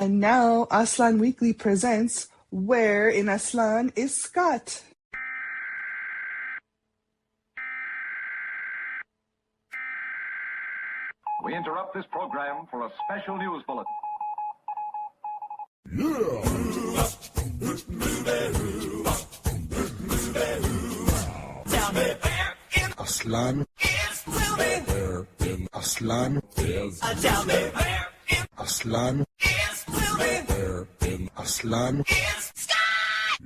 And now Aslan Weekly presents Where in Aslan is Scott? We interrupt this program for a special news bulletin. Aslan where in Aslan is Aslan where in Aslan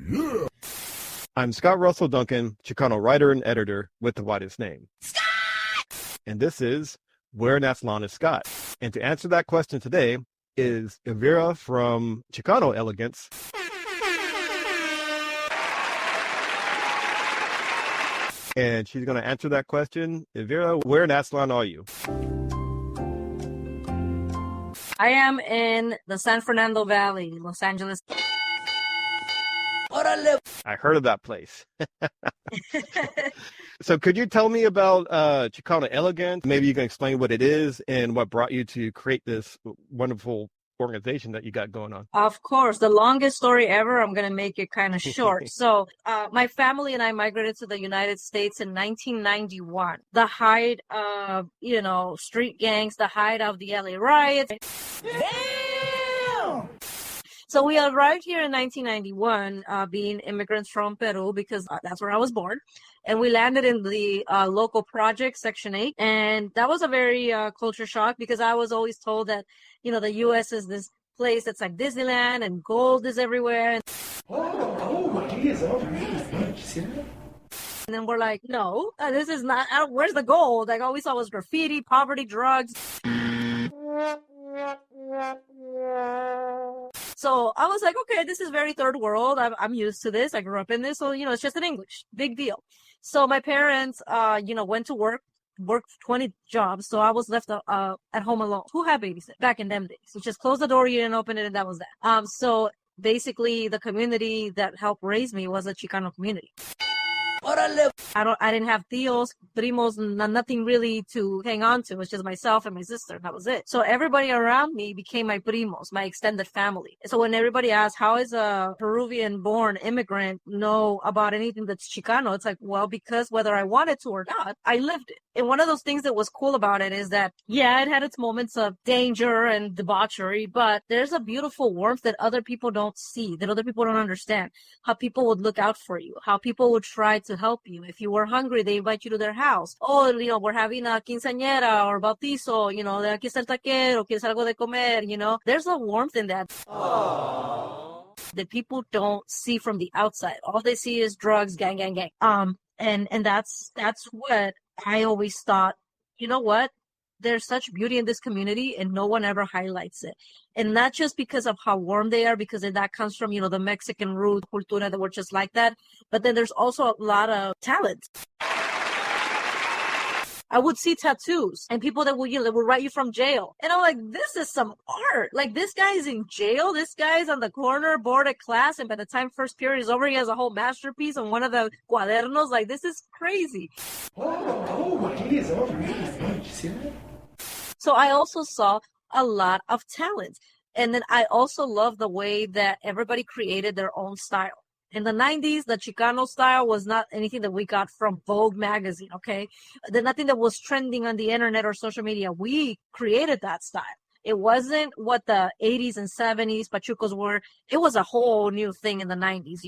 Yeah. I'm Scott Russell Duncan, Chicano writer and editor with the widest name. Scott! And this is Where in Aslan is Scott? And to answer that question today is Elvira from Chicano Elegance. And she's going to answer that question. Elvira, where in Aslan are you? I am in the San Fernando Valley, Los Angeles. I heard of that place. So could you tell me about Chicano Elegance? Maybe you can explain what it is and what brought you to create this wonderful organization that you got going on. Of course, the longest story ever. I'm going to make it kind of short. So my family and I migrated to the United States in 1991. The height of, street gangs, the height of the LA riots. Damn! So we arrived here in 1991, being immigrants from Peru, because that's where I was born. And we landed in the local project, Section 8. And that was a very culture shock, because I was always told that, the U.S. is this place that's like Disneyland and gold is everywhere. And then we're like, no, this is not, where's the gold? Like all we saw was graffiti, poverty, drugs. So I was like, okay, this is very third world. I'm used to this. I grew up in this. So, it's just in English. Big deal. So my parents, went to worked 20 jobs. So I was left at home alone. Who had babysit back in them days? So just close the door, you didn't open it, and that was that. So basically the community that helped raise me was a Chicano community. I didn't have tios, primos, nothing really to hang on to. It was just myself and my sister, and that was it. So everybody around me became my primos, my extended family. So when everybody asks, how is a Peruvian-born immigrant know about anything that's Chicano? It's like, well, because whether I wanted to or not, I lived it. And one of those things that was cool about it is that, yeah, it had its moments of danger and debauchery, but there's a beautiful warmth that other people don't see, that other people don't understand. How people would look out for you, how people would try to help you. If you were hungry, they invite you to their house. Oh, we're having a quinceañera or bautizo, de aquí está el taquero, quieres algo de comer, There's a warmth in that. Aww. That people don't see from the outside. All they see is drugs, gang. And that's what I always thought, what? There's such beauty in this community and no one ever highlights it. And not just because of how warm they are, because that comes from, the Mexican root, cultura, that we're just like that. But then there's also a lot of talent. I would see tattoos and people that would write you from jail. And I'm like, this is some art. Like, this guy is in jail. This guy's on the corner, bored at class. And by the time first period is over, he has a whole masterpiece on one of the cuadernos. Like, this is crazy. So I also saw a lot of talent. And then I also love the way that everybody created their own style. In the 90s, the Chicano style was not anything that we got from Vogue magazine, okay? Nothing that was trending on the internet or social media. We created that style. It wasn't what the 80s and 70s pachucos were. It was a whole new thing in the 90s,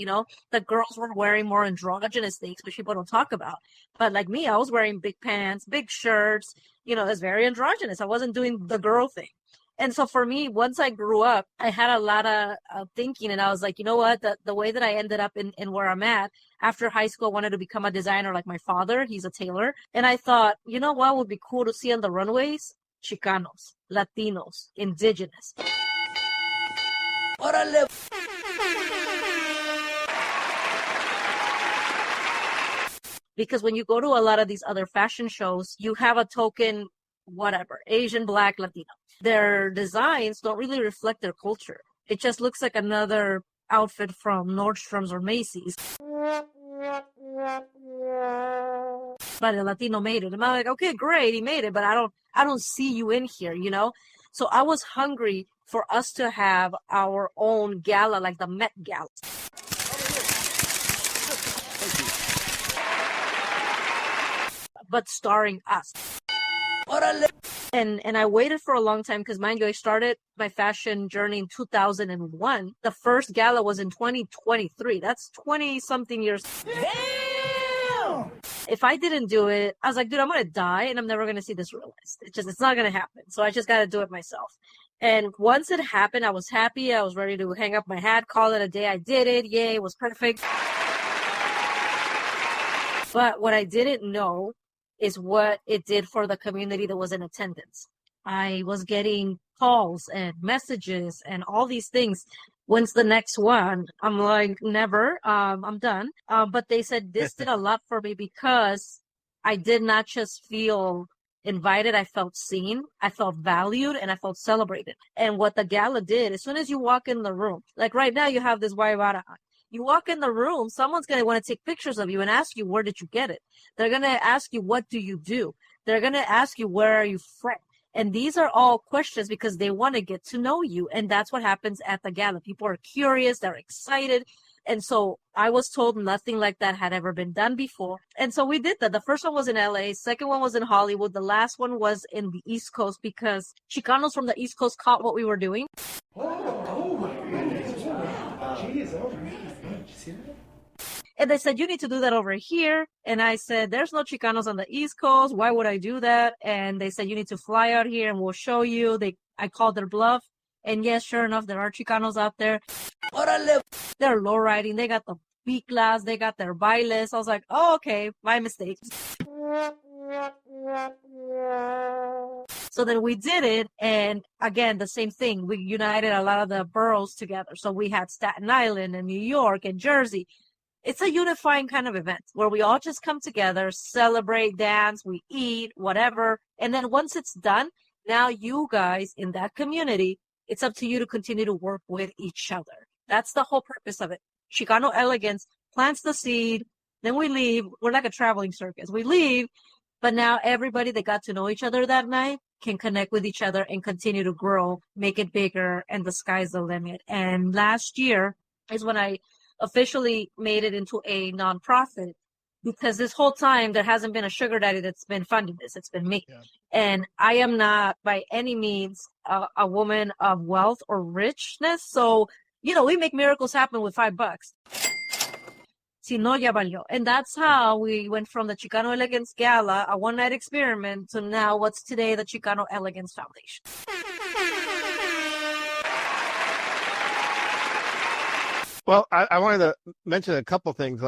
The girls were wearing more androgynous things, which people don't talk about. But like me, I was wearing big pants, big shirts, it's very androgynous. I wasn't doing the girl thing. And so for me, once I grew up, I had a lot of thinking, and I was like, you know what, the way that I ended up in where I'm at, after high school, I wanted to become a designer like my father. He's a tailor. And I thought, you know what would be cool to see on the runways? Chicanos, Latinos, indigenous. Because when you go to a lot of these other fashion shows, you have a token, whatever, Asian, Black, Latino. Their designs don't really reflect their culture. It just looks like another outfit from Nordstrom's or Macy's. But a Latino made it. And I'm like, okay, great, he made it, but I don't see you in here, So I was hungry for us to have our own gala, like the Met Gala. But starring us. And I waited for a long time because, mind you, I started my fashion journey in 2001. The first gala was in 2023. That's 20-something years. Damn! If I didn't do it, I was like, dude, I'm going to die and I'm never going to see this realized. It's not going to happen. So I just got to do it myself. And once it happened, I was happy. I was ready to hang up my hat, call it a day. I did it. Yay, it was perfect. But what I didn't know is what it did for the community that was in attendance. I was getting calls and messages and all these things. When's the next one? I'm like, never. I'm done. But they said this did a lot for me because I did not just feel invited. I felt seen. I felt valued and I felt celebrated. And what the gala did, as soon as you walk in the room, like right now you have this guayabara on. You walk in the room, someone's going to want to take pictures of you and ask you, where did you get it? They're going to ask you, what do you do? They're going to ask you, where are you from? And these are all questions because they want to get to know you. And that's what happens at the gala. People are curious. They're excited. And so I was told nothing like that had ever been done before. And so we did that. The first one was in LA. Second one was in Hollywood. The last one was in the East Coast because Chicanos from the East Coast caught what we were doing. And they said, you need to do that over here. And I said, there's no Chicanos on the East Coast. Why would I do that? And they said, you need to fly out here and we'll show you. I called their bluff. And yes, sure enough, there are Chicanos out there. They're low riding. They got the B-class. They got their bailes. I was like, oh, okay, my mistake. So then we did it. And again, the same thing. We united a lot of the boroughs together. So we had Staten Island and New York and Jersey. It's a unifying kind of event where we all just come together, celebrate, dance, we eat, whatever. And then once it's done, now you guys in that community, it's up to you to continue to work with each other. That's the whole purpose of it. Chicano Elegance plants the seed, then we leave. We're like a traveling circus. We leave, but now everybody that got to know each other that night can connect with each other and continue to grow, make it bigger, and the sky's the limit. And last year is when I officially made it into a nonprofit, because this whole time there hasn't been a sugar daddy that's been funding this. It's been me. Yeah. And I am not by any means a woman of wealth or richness. So, we make miracles happen with $5. Si no, ya valió. And that's how we went from the Chicano Elegance Gala, a one-night experiment, to now what's today the Chicano Elegance Foundation. Well, I wanted to mention a couple things.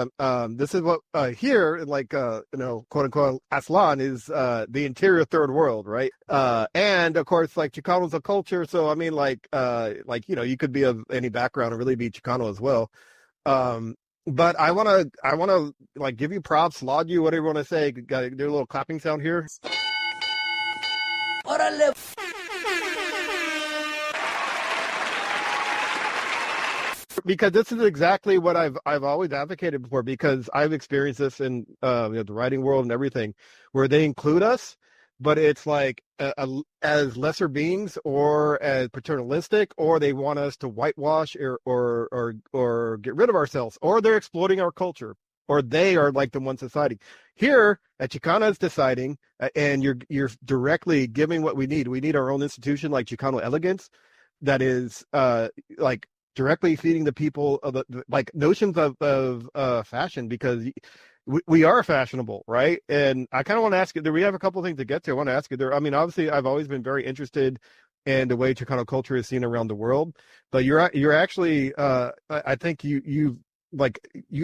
This is what here, like quote unquote, Aztlan is the interior third world, right? And of course, like Chicano's a culture, so I mean, you could be of any background and really be Chicano as well. But I wanna like give you props, laud you, whatever you want to say. Got do a little clapping sound here. Orale. Because this is exactly what I've always advocated for, because I've experienced this in the writing world and everything, where they include us, but it's like as lesser beings or as paternalistic, or they want us to whitewash or get rid of ourselves, or they're exploiting our culture, or they are like the one society. Here at Chicano is deciding, and you're directly giving what we need. We need our own institution like Chicano Elegance, that is like directly feeding the people of the like notions of fashion, because we are fashionable, right? And I kind of want to ask you, we have a couple of things to get to. I want to ask you there. I mean, obviously I've always been very interested in the way Chicano culture is seen around the world, but you're actually I think you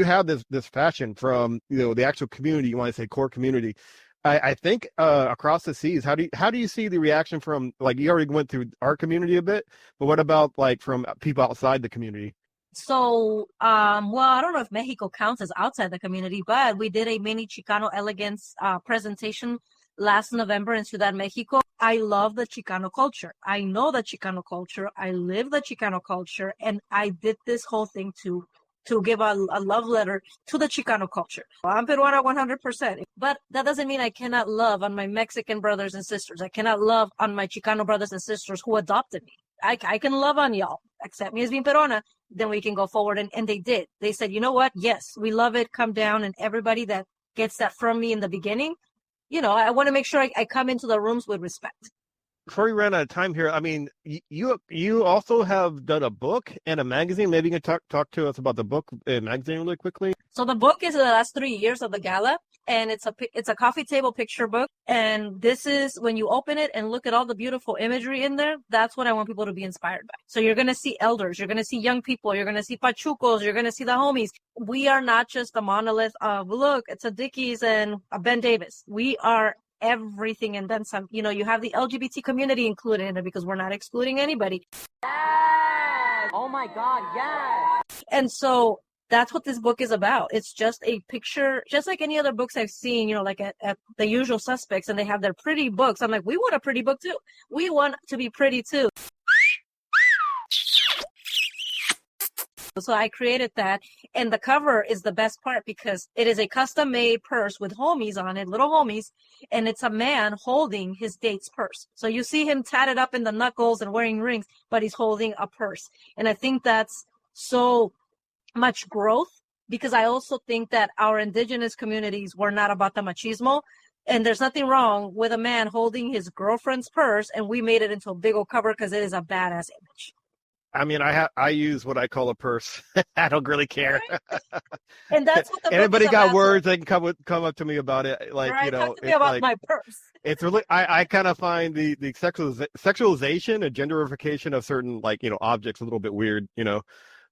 have this fashion from the actual community, you want to say core community. I think across the seas, how do you see the reaction from, like, you already went through our community a bit, but what about like from people outside the community? So, well, I don't know if Mexico counts as outside the community, but we did a mini Chicano Elegance presentation last November in Ciudad Mexico. I love the Chicano culture. I know the Chicano culture. I live the Chicano culture, and I did this whole thing to give a love letter to the Chicano culture. I'm Peruana 100%, but that doesn't mean I cannot love on my Mexican brothers and sisters. I cannot love on my Chicano brothers and sisters who adopted me. I can love on y'all. Accept me as being Perona. Then we can go forward. And they did. They said, you know what? Yes, we love it. Come down. And everybody that gets that from me in the beginning, I want to make sure I come into the rooms with respect. Before we ran out of time here, I mean, you also have done a book and a magazine. Maybe you can talk to us about the book and magazine really quickly. So the book is the last 3 years of the gala, and it's a coffee table picture book. And this is when you open it and look at all the beautiful imagery in there. That's what I want people to be inspired by. So you're going to see elders, you're going to see young people, you're going to see pachucos, you're going to see the homies. We are not just a monolith of, look, it's a Dickies and a Ben Davis. We are everything and then some. You have the LGBT community included in it because we're not excluding anybody. Yes! Oh my God, yes! And so that's what this book is about. It's just a picture, just like any other books I've seen, like at The Usual Suspects, and they have their pretty books. I'm like, we want a pretty book too. We want to be pretty too. So I created that, and the cover is the best part because it is a custom-made purse with homies on it, little homies, and it's a man holding his date's purse. So you see him tatted up in the knuckles and wearing rings, but he's holding a purse. And I think that's so much growth because I also think that our indigenous communities were not about the machismo, and there's nothing wrong with a man holding his girlfriend's purse, and we made it into a big old cover because it is a badass image. I mean, I use what I call a purse. I don't really care. And that's what the book anybody is got about. words, they can come up to me about it. Like, right, talk to me about my purse. It's really, I kind of find the sexualization and genderification of certain, objects a little bit weird,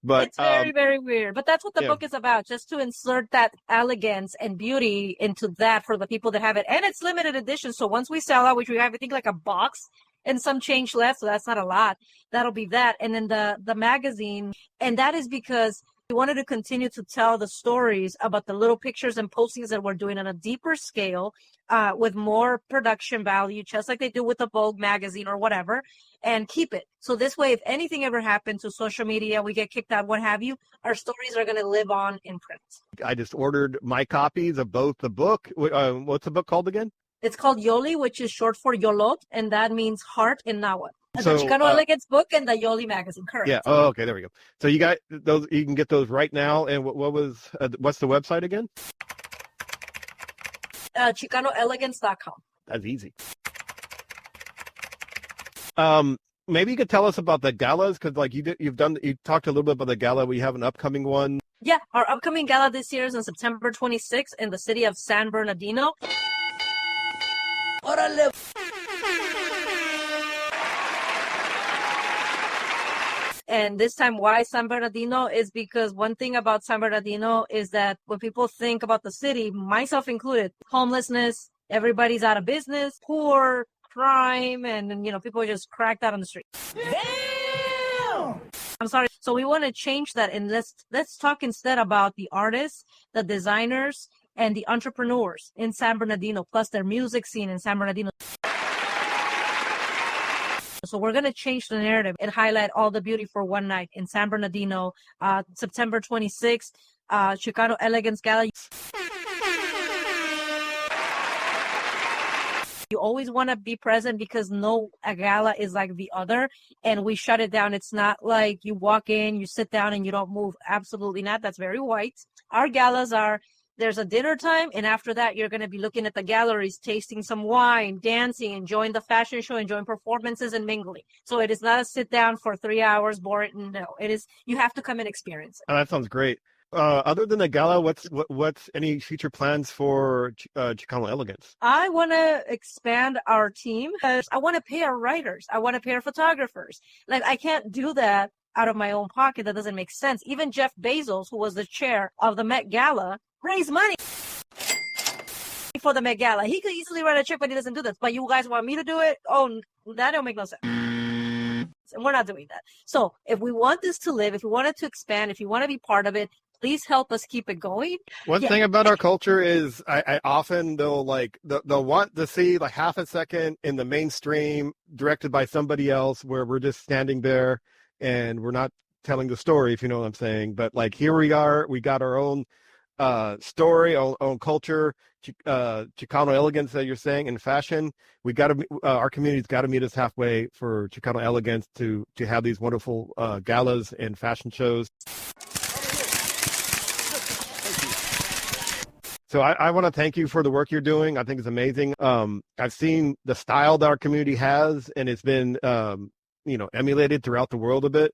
but it's very, very weird. But that's what the book is about, just to insert that elegance and beauty into that for the people that have it. And it's limited edition. So once we sell out, which we have, I think, like a box and some change left, so that's not a lot. That'll be that. And then the magazine, and that is because we wanted to continue to tell the stories about the little pictures and postings that we're doing on a deeper scale, with more production value, just like they do with the Vogue magazine or whatever, and keep it. So this way, if anything ever happens to social media, we get kicked out, what have you, our stories are going to live on in print. I just ordered my copies of both the book. What's the book called again? It's called Yoli, which is short for Yolot, and that means heart in Nahuatl. So, the Chicano Elegance book and the Yoli magazine, correct? Yeah. Oh, okay. There we go. So you got those. You can get those right now. And what's the website again? ChicanoElegance.com. That's easy. Maybe you could tell us about the galas because, you talked a little bit about the gala. We have an upcoming one. Yeah, our upcoming gala this year is on September 26th in the city of San Bernardino. Orale. And this time, why San Bernardino is because one thing about San Bernardino is that when people think about the city, myself included, homelessness, everybody's out of business, poor, crime, and people are just cracked out on the street. Damn! I'm sorry. So we want to change that, and let's talk instead about the artists, the designers, and the entrepreneurs in San Bernardino, plus their music scene in San Bernardino. So we're going to change the narrative and highlight all the beauty for one night in San Bernardino, September 26th, Chicano Elegance Gala. You always want to be present because a gala is like the other, and we shut it down. It's not like you walk in, you sit down, and you don't move. Absolutely not. That's very white. Our galas there's a dinner time, and after that, you're going to be looking at the galleries, tasting some wine, dancing, enjoying the fashion show, enjoying performances, and mingling. So it is not a sit down for 3 hours, boring. No, it is. You have to come and experience it. Oh, that sounds great. Other than the gala, what's any future plans for Chicano Elegance? I want to expand our team. I want to pay our writers. I want to pay our photographers. I can't do that out of my own pocket. That doesn't make sense. Even Jeff Bezos, who was the chair of the Met Gala, raise money for the Met Gala. He could easily write a check, but he doesn't do this. But you guys want me to do it? Oh, that don't make no sense. And we're not doing that. So if we want this to live, if we want it to expand, if you want to be part of it, please help us keep it going. One thing about our culture is I often they'll want to see half a second in the mainstream directed by somebody else where we're just standing there and we're not telling the story, if you know what I'm saying. But here we are, we got our own story, own culture, Chicano elegance that you're saying in fashion. We got to, our community's got to meet us halfway for Chicano elegance to have these wonderful galas and fashion shows. So I want to thank you for the work you're doing. I think it's amazing. I've seen the style that our community has, and it's been, emulated throughout the world a bit.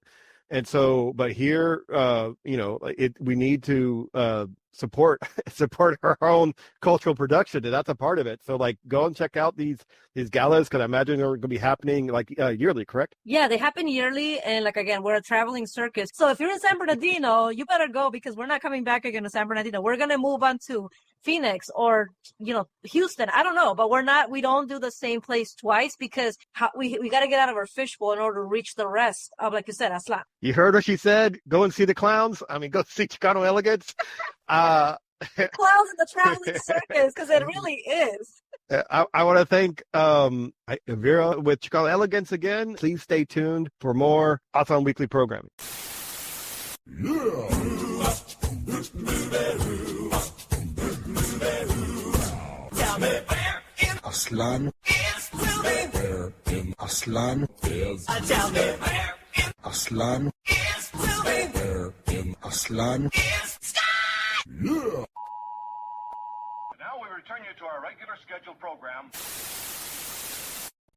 And so, but here, we need to support our own cultural production, and that's a part of it. So, like, go and check out these galas, because I imagine they're going to be happening like yearly, correct? Yeah, they happen yearly, and like again, we're a traveling circus. So if you're in San Bernardino, you better go, because we're not coming back again to San Bernardino. We're gonna move on to Phoenix or Houston. I don't know, but we don't do the same place twice, because we got to get out of our fishbowl in order to reach the rest of, like you said, Aztlan. You heard what she said. Go and see the clowns. I mean, go see Chicano elegance. Clowns in the traveling circus, because it really is. I want to thank Elvira with Chicano elegance again. Please stay tuned for more AztlanWeekly programming. Aztlan. Where in Aztlan is Aztlan. Where in Aztlan is Now we return you to our regular scheduled program.